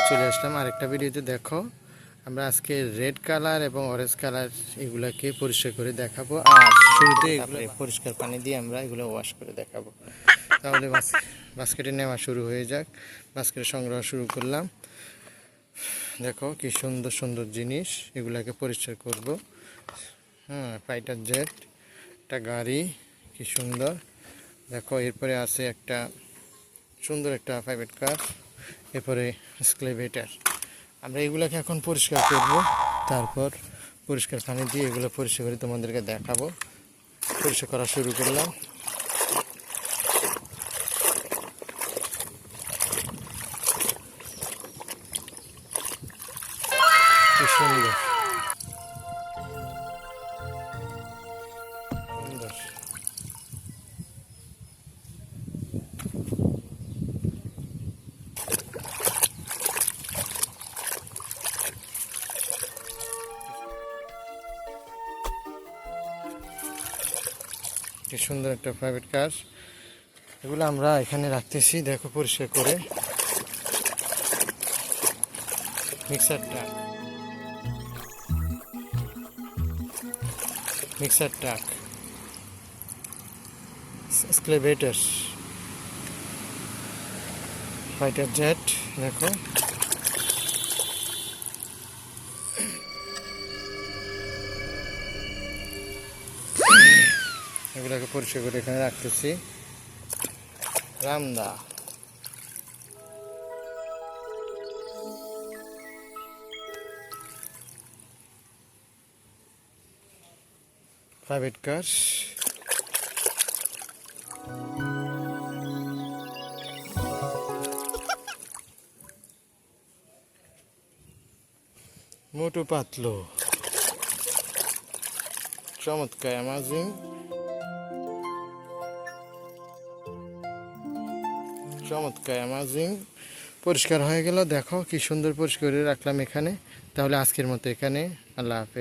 চলে আসলাম আরেকটা ভিডিওতে। দেখো আমরা আজকে রেড কালার এবং অরেঞ্জ কালার এগুলাকে পরিষ্কার করে দেখাবো, আর শুরুতে এগুলো পরিষ্কার পানি দিয়ে আমরা এগুলো ওয়াশ করে দেখাবো। তাহলে বাস্কেটে নেওয়া শুরু হয়ে যাক। বাস্কেটে সংগ্রহ শুরু করলাম। দেখো কি সুন্দর সুন্দর জিনিস, এগুলাকে পরিষ্কার করব। ফাইটার জেট, একটা গাড়ি, কি সুন্দর। দেখো এরপরে আছে একটা সুন্দর একটা প্রাইভেট কার, এরপরে এক্সকাভেটর। আমরা এগুলোকে এখন পরিষ্কার করব, তারপর পরিষ্কার পানি দিয়ে এগুলো পরিষ্কার করে তোমাদেরকে দেখাবো। পরিষ্কার করা শুরু করলাম। কি সুন্দর সুন্দর। কি সুন্দর একটা প্রাইভেট কার, এগুলো আমরা এখানে রাখতেছি। দেখো পরিষ্কার করে। Mixer truck, mixer truck, excavator, fighter jet. দেখো এগুলোকে পরিষ্কার করে এখানে রাখতেছি। রামদা, প্রাইভেট কার, মোটু পাতলু, চমৎকার, অ্যামাজিং, চমৎকার, অ্যামাজিং। পরিষ্কার হয়ে গেল। দেখো কি সুন্দর পরিষ্কার করে রাখলাম এখানে। তাহলে আজকের মতো এখানে, আল্লাহ হাফেজ।